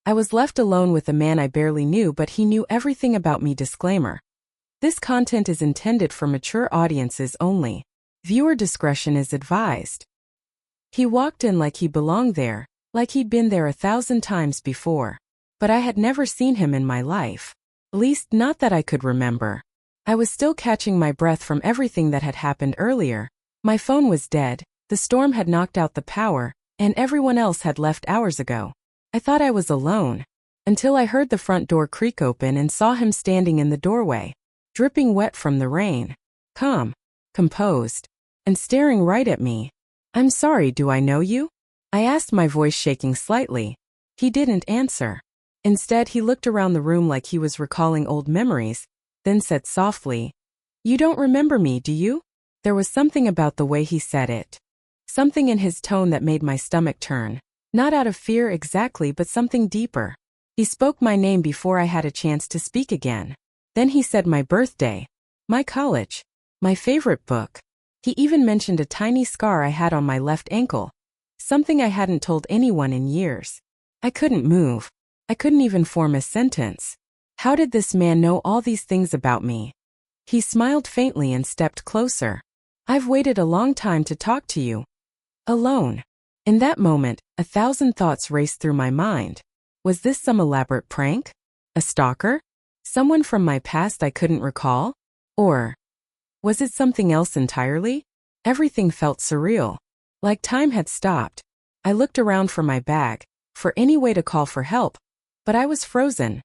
I was left alone with a man I barely knew, but he knew everything about me. Disclaimer. This content is intended for mature audiences only. Viewer discretion is advised. He walked in like he belonged there, like he'd been there 1,000 times before. But I had never seen him in my life. At least, not that I could remember. I was still catching my breath from everything that had happened earlier. My phone was dead, the storm had knocked out the power, and everyone else had left hours ago. I thought I was alone. Until I heard the front door creak open and saw him standing in the doorway, dripping wet from the rain. Calm, composed, and staring right at me. "I'm sorry, do I know you?" I asked, my voice shaking slightly. He didn't answer. Instead, he looked around the room like he was recalling old memories, then said softly, "You don't remember me, do you?" There was something about the way he said it. Something in his tone that made my stomach turn. Not out of fear exactly, but something deeper. He spoke my name before I had a chance to speak again. Then he said my birthday, my college, my favorite book. He even mentioned a tiny scar I had on my left ankle. Something I hadn't told anyone in years. I couldn't move. I couldn't even form a sentence. How did this man know all these things about me? He smiled faintly and stepped closer. "I've waited a long time to talk to you." Alone. In that moment, 1,000 thoughts raced through my mind. Was this some elaborate prank? A stalker? Someone from my past I couldn't recall? Or was it something else entirely? Everything felt surreal. Like time had stopped. I looked around for my bag, for any way to call for help, but I was frozen.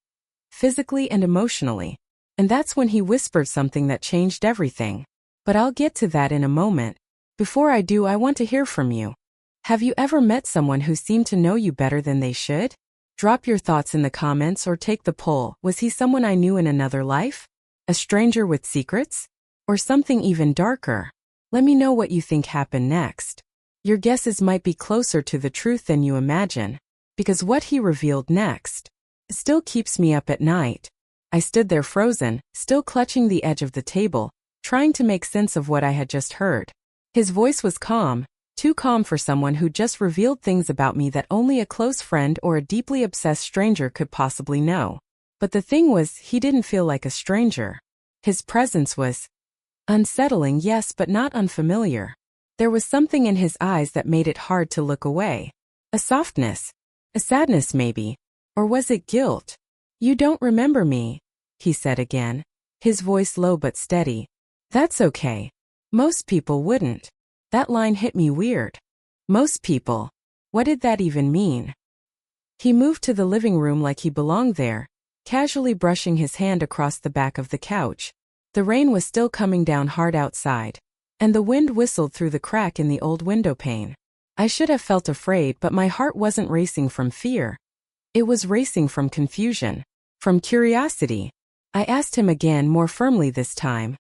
Physically and emotionally. And that's when he whispered something that changed everything. But I'll get to that in a moment. Before I do, I want to hear from you. Have you ever met someone who seemed to know you better than they should? Drop your thoughts in the comments or take the poll. Was he someone I knew in another life? A stranger with secrets? Or something even darker? Let me know what you think happened next. Your guesses might be closer to the truth than you imagine, because what he revealed next still keeps me up at night. I stood there frozen, still clutching the edge of the table, trying to make sense of what I had just heard. His voice was calm, too calm for someone who just revealed things about me that only a close friend or a deeply obsessed stranger could possibly know. But the thing was, he didn't feel like a stranger. His presence was unsettling, yes, but not unfamiliar. There was something in his eyes that made it hard to look away. A softness. A sadness maybe. Or was it guilt? "You don't remember me," he said again, his voice low but steady. "That's okay. Most people wouldn't." That line hit me weird. Most people. What did that even mean? He moved to the living room like he belonged there, casually brushing his hand across the back of the couch. The rain was still coming down hard outside, and the wind whistled through the crack in the old window pane. I should have felt afraid, but my heart wasn't racing from fear. It was racing from confusion, from curiosity. I asked him again, more firmly this time.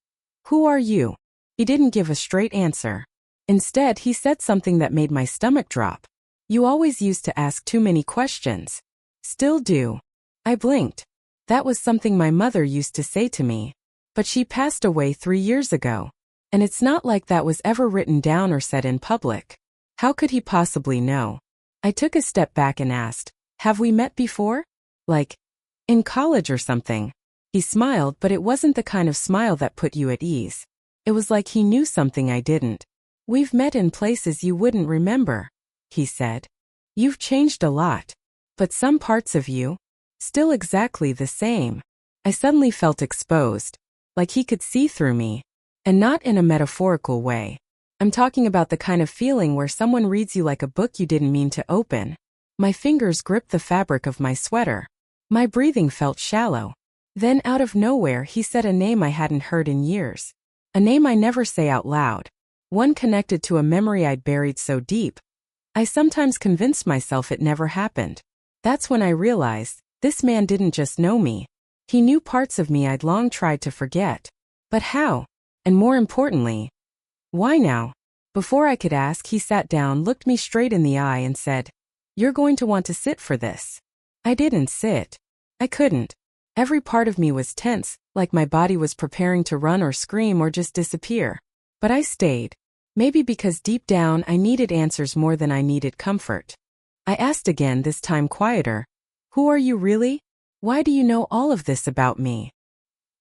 "Who are you?" He didn't give a straight answer. Instead, he said something that made my stomach drop. "You always used to ask too many questions." "Still do." I blinked. That was something my mother used to say to me. But she passed away 3 years ago. And it's not like that was ever written down or said in public. How could he possibly know? I took a step back and asked, "Have we met before? Like, in college or something?" He smiled, but it wasn't the kind of smile that put you at ease. It was like he knew something I didn't. "We've met in places you wouldn't remember," he said. "You've changed a lot. But some parts of you, still exactly the same." I suddenly felt exposed, like he could see through me. And not in a metaphorical way. I'm talking about the kind of feeling where someone reads you like a book you didn't mean to open. My fingers gripped the fabric of my sweater. My breathing felt shallow. Then out of nowhere he said a name I hadn't heard in years. A name I never say out loud. One connected to a memory I'd buried so deep. I sometimes convinced myself it never happened. That's when I realized, this man didn't just know me. He knew parts of me I'd long tried to forget. But how? And more importantly, why now? Before I could ask, he sat down, looked me straight in the eye and said, "You're going to want to sit for this." I didn't sit. I couldn't. Every part of me was tense, like my body was preparing to run or scream or just disappear. But I stayed. Maybe because deep down I needed answers more than I needed comfort. I asked again, this time quieter. Who are you really? Why do you know all of this about me?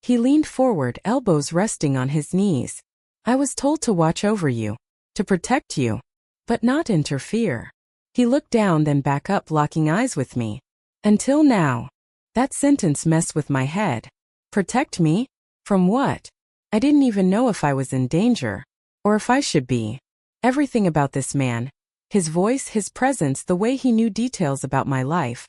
He leaned forward, elbows resting on his knees. I was told to watch over you, to protect you, but not interfere. He looked down, then back up, locking eyes with me. Until now. That sentence messed with my head. Protect me? From what? I didn't even know if I was in danger, or if I should be. Everything about this man, his voice, his presence, the way he knew details about my life,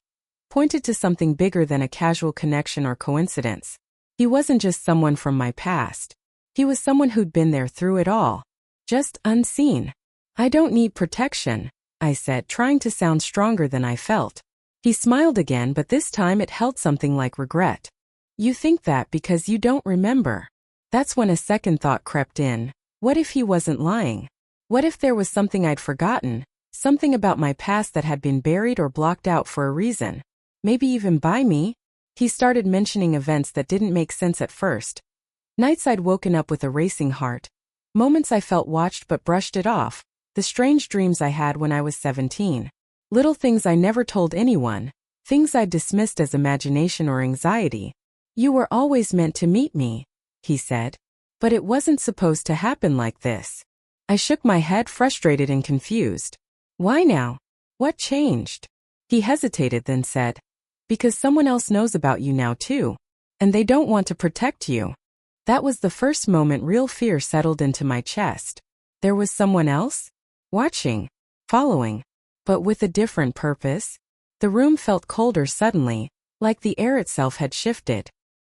pointed to something bigger than a casual connection or coincidence. He wasn't just someone from my past. He was someone who'd been there through it all, just unseen. I don't need protection, I said, trying to sound stronger than I felt. He smiled again, but this time it held something like regret. You think that because you don't remember. That's when a second thought crept in. What if he wasn't lying? What if there was something I'd forgotten, something about my past that had been buried or blocked out for a reason? Maybe even by me? He started mentioning events that didn't make sense at first. Nights I'd woken up with a racing heart. Moments I felt watched but brushed it off. The strange dreams I had when I was 17. Little things I never told anyone. Things I dismissed as imagination or anxiety. You were always meant to meet me, he said. But it wasn't supposed to happen like this. I shook my head, frustrated and confused. Why now? What changed? He hesitated, then said, because someone else knows about you now too. And they don't want to protect you. That was the first moment real fear settled into my chest. There was someone else? Watching. Following. But with a different purpose? The room felt colder suddenly, like the air itself had shifted.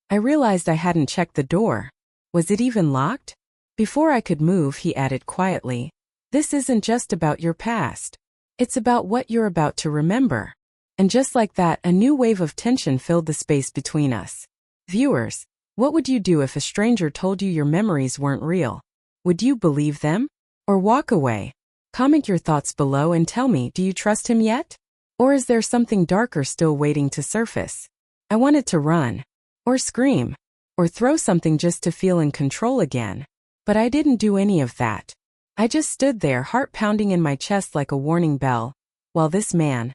I realized I hadn't checked the door. Was it even locked? Before I could move, he added quietly, this isn't just about your past. It's about what you're about to remember. And just like that, a new wave of tension filled the space between us. Viewers, what would you do if a stranger told you your memories weren't real? Would you believe them? Or walk away? Comment your thoughts below and tell me, do you trust him yet? Or is there something darker still waiting to surface? I wanted to run. Or scream. Or throw something just to feel in control again. But I didn't do any of that. I just stood there, heart pounding in my chest like a warning bell, while this man,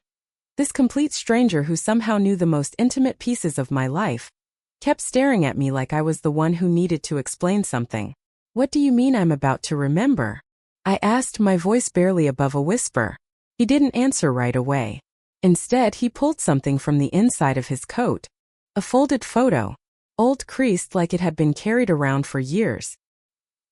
this complete stranger who somehow knew the most intimate pieces of my life, kept staring at me like I was the one who needed to explain something. What do you mean I'm about to remember? I asked, my voice barely above a whisper. He didn't answer right away. Instead, he pulled something from the inside of his coat. A folded photo. Old, creased, like it had been carried around for years.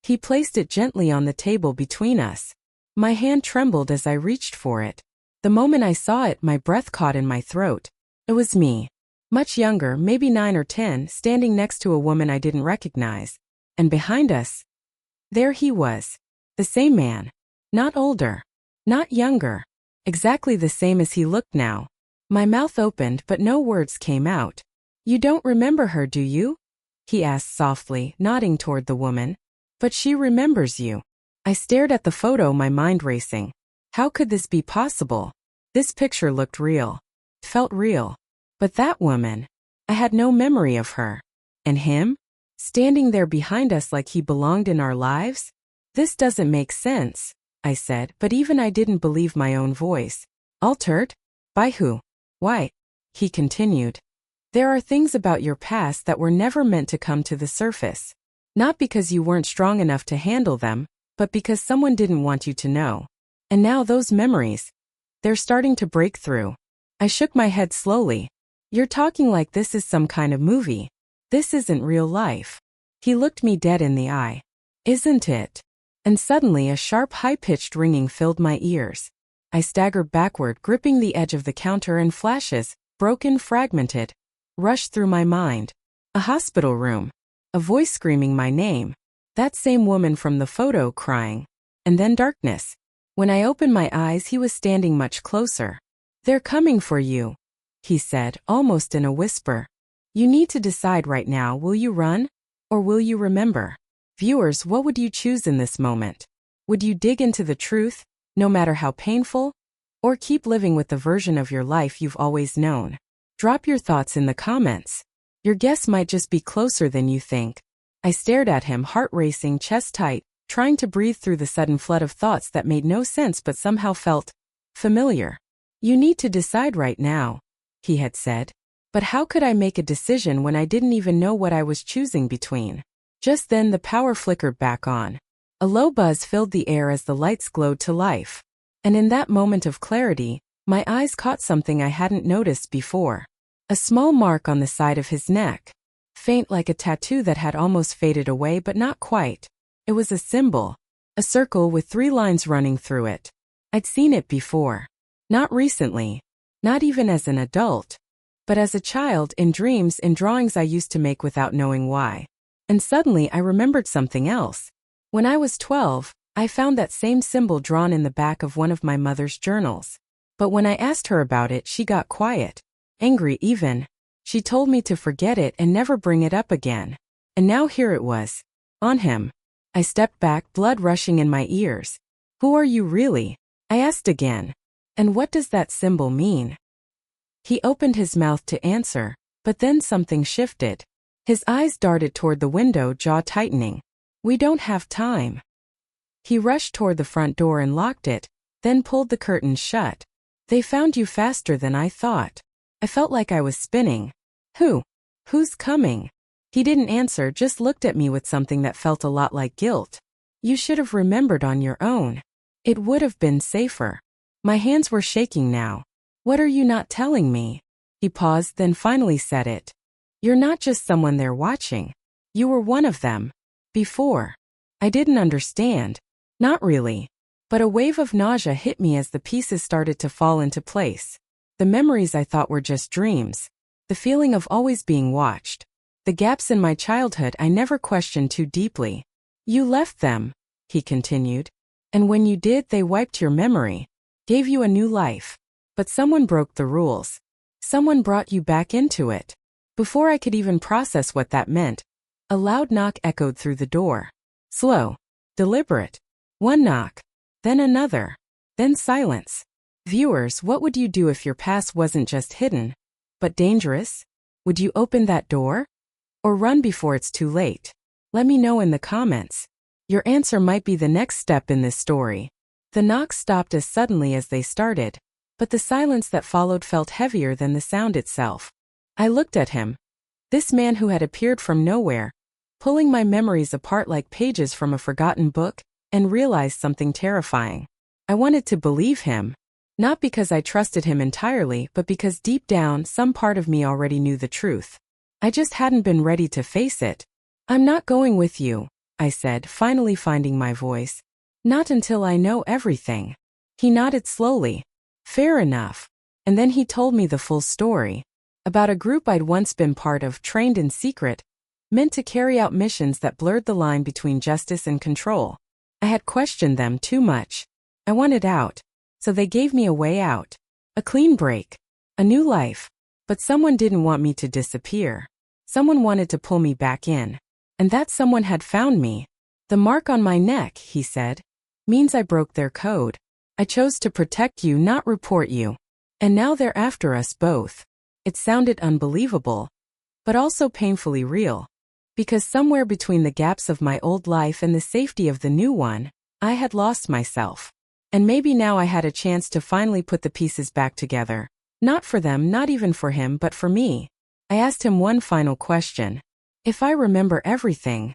He placed it gently on the table between us. My hand trembled as I reached for it. The moment I saw it, my breath caught in my throat. It was me. Much younger, maybe 9 or 10, standing next to a woman I didn't recognize. And behind us, there he was. The same man. Not older. Not younger. Exactly the same as he looked now. My mouth opened, but no words came out. You don't remember her, do you? He asked softly, nodding toward the woman. But she remembers you. I stared at the photo, my mind racing. How could this be possible? This picture looked real. Felt real. But that woman, I had no memory of her. And him? Standing there behind us like he belonged in our lives? This doesn't make sense, I said, but even I didn't believe my own voice. Altered? By who? Why? He continued. There are things about your past that were never meant to come to the surface. Not because you weren't strong enough to handle them, but because someone didn't want you to know. And now those memories, they're starting to break through. I shook my head slowly. You're talking like this is some kind of movie. This isn't real life. He looked me dead in the eye. Isn't it? And suddenly a sharp, high-pitched ringing filled my ears. I staggered backward, gripping the edge of the counter, and flashes, broken, fragmented, rushed through my mind. A hospital room. A voice screaming my name. That same woman from the photo crying. And then darkness. When I opened my eyes, he was standing much closer. They're coming for you, he said, almost in a whisper. You need to decide right now, will you run? Or will you remember? Viewers, what would you choose in this moment? Would you dig into the truth, no matter how painful? Or keep living with the version of your life you've always known? Drop your thoughts in the comments. Your guess might just be closer than you think. I stared at him, heart racing, chest tight, trying to breathe through the sudden flood of thoughts that made no sense but somehow felt familiar. You need to decide right now. he had said. But how could I make a decision when I didn't even know what I was choosing between? Just then the power flickered back on. A low buzz filled the air as the lights glowed to life. And in that moment of clarity, my eyes caught something I hadn't noticed before. A small mark on the side of his neck. Faint like a tattoo that had almost faded away but not quite. It was a symbol. A circle with 3 lines running through it. I'd seen it before. Not recently. Not even as an adult. But as a child, in dreams, in drawings I used to make without knowing why. And suddenly I remembered something else. When I was 12, I found that same symbol drawn in the back of one of my mother's journals. But when I asked her about it, she got quiet. Angry even. She told me to forget it and never bring it up again. And now here it was. On him. I stepped back, blood rushing in my ears. Who are you really? I asked again. And what does that symbol mean? He opened his mouth to answer, but then something shifted. His eyes darted toward the window, jaw tightening. We don't have time. He rushed toward the front door and locked it, then pulled the curtains shut. They found you faster than I thought. I felt like I was spinning. Who's coming? He didn't answer, just looked at me with something that felt a lot like guilt. You should have remembered on your own. It would have been safer. My hands were shaking now. What are you not telling me? He paused, then finally said it. You're not just someone they're watching. You were one of them. Before. I didn't understand. Not really. But a wave of nausea hit me as the pieces started to fall into place. The memories I thought were just dreams. The feeling of always being watched. The gaps in my childhood I never questioned too deeply. You left them, he continued. And when you did, they wiped your memory. Gave you a new life. But someone broke the rules. Someone brought you back into it. Before I could even process what that meant, a loud knock echoed through the door. Slow. Deliberate. One knock. Then another. Then silence. Viewers, what would you do if your past wasn't just hidden, but dangerous? Would you open that door? Or run before it's too late? Let me know in the comments. Your answer might be the next step in this story. The knocks stopped as suddenly as they started, but the silence that followed felt heavier than the sound itself. I looked at him. This man who had appeared from nowhere, pulling my memories apart like pages from a forgotten book, and realized something terrifying. I wanted to believe him. Not because I trusted him entirely, but because deep down, some part of me already knew the truth. I just hadn't been ready to face it. I'm not going with you, I said, finally finding my voice. Not until I know everything. He nodded slowly. Fair enough. And then he told me the full story. About a group I'd once been part of, trained in secret, meant to carry out missions that blurred the line between justice and control. I had questioned them too much. I wanted out. So they gave me a way out. A clean break. A new life. But someone didn't want me to disappear. Someone wanted to pull me back in. And that someone had found me. The mark on my neck, he said, means I broke their code. I chose to protect you, not report you. And now they're after us both. It sounded unbelievable, but also painfully real. Because somewhere between the gaps of my old life and the safety of the new one, I had lost myself. And maybe now I had a chance to finally put the pieces back together. Not for them, not even for him, but for me. I asked him one final question. If I remember everything,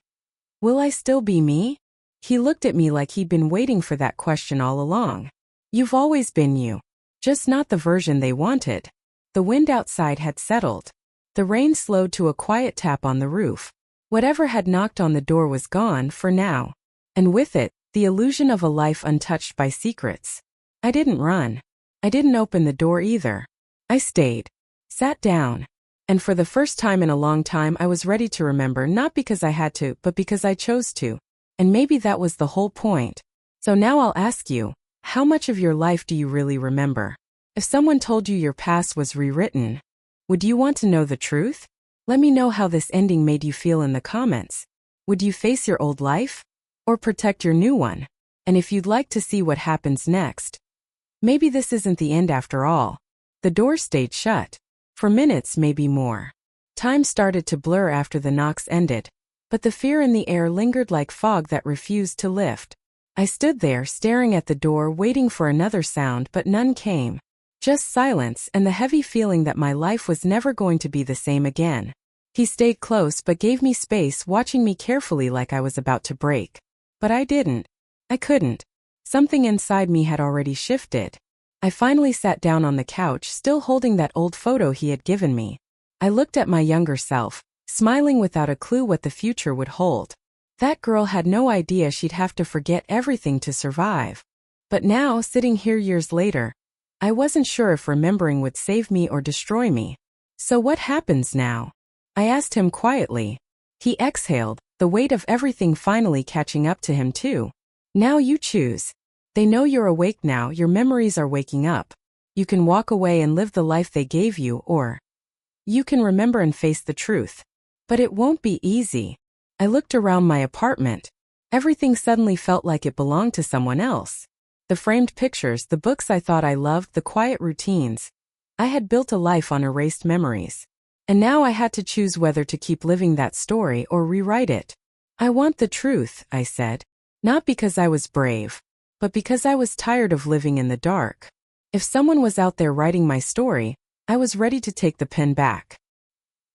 will I still be me? He looked at me like he'd been waiting for that question all along. You've always been you. Just not the version they wanted. The wind outside had settled. The rain slowed to a quiet tap on the roof. Whatever had knocked on the door was gone for now. And with it, the illusion of a life untouched by secrets. I didn't run. I didn't open the door either. I stayed. Sat down. And for the first time in a long time I was ready to remember, not because I had to, but because I chose to. And maybe that was the whole point. So now I'll ask you, how much of your life do you really remember? If someone told you your past was rewritten, would you want to know the truth? Let me know how this ending made you feel in the comments. Would you face your old life? Or protect your new one? And if you'd like to see what happens next, maybe this isn't the end after all. The door stayed shut. For minutes, maybe more. Time started to blur after the knocks ended, but the fear in the air lingered like fog that refused to lift. I stood there, staring at the door, waiting for another sound, but none came. Just silence and the heavy feeling that my life was never going to be the same again. He stayed close but gave me space, watching me carefully like I was about to break. But I didn't. I couldn't. Something inside me had already shifted. I finally sat down on the couch, still holding that old photo he had given me. I looked at my younger self, smiling without a clue what the future would hold. That girl had no idea she'd have to forget everything to survive. But now, sitting here years later, I wasn't sure if remembering would save me or destroy me. So what happens now? I asked him quietly. He exhaled, the weight of everything finally catching up to him too. Now you choose. They know you're awake now, your memories are waking up. You can walk away and live the life they gave you, or you can remember and face the truth. But it won't be easy. I looked around my apartment. Everything suddenly felt like it belonged to someone else. The framed pictures, the books I thought I loved, the quiet routines. I had built a life on erased memories. And now I had to choose whether to keep living that story or rewrite it. I want the truth, I said. Not because I was brave, but because I was tired of living in the dark. If someone was out there writing my story, I was ready to take the pen back.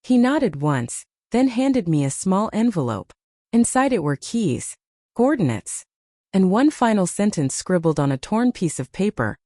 He nodded once, then handed me a small envelope. Inside it were keys, coordinates, and one final sentence scribbled on a torn piece of paper.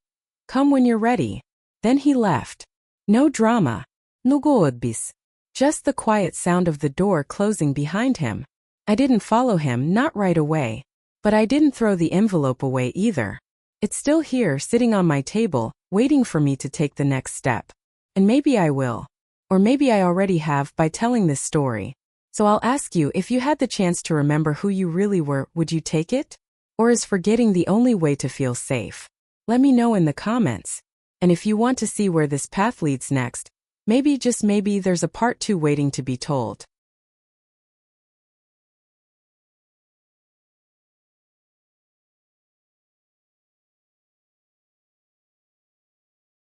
Come when you're ready. Then he left. No drama. No goodbis. Just the quiet sound of the door closing behind him. I didn't follow him, not right away. But I didn't throw the envelope away either. It's still here, sitting on my table, waiting for me to take the next step. And maybe I will. Or maybe I already have by telling this story. So I'll ask you, if you had the chance to remember who you really were, would you take it? Or is forgetting the only way to feel safe? Let me know in the comments. And if you want to see where this path leads next, maybe, just maybe, there's a part 2 waiting to be told.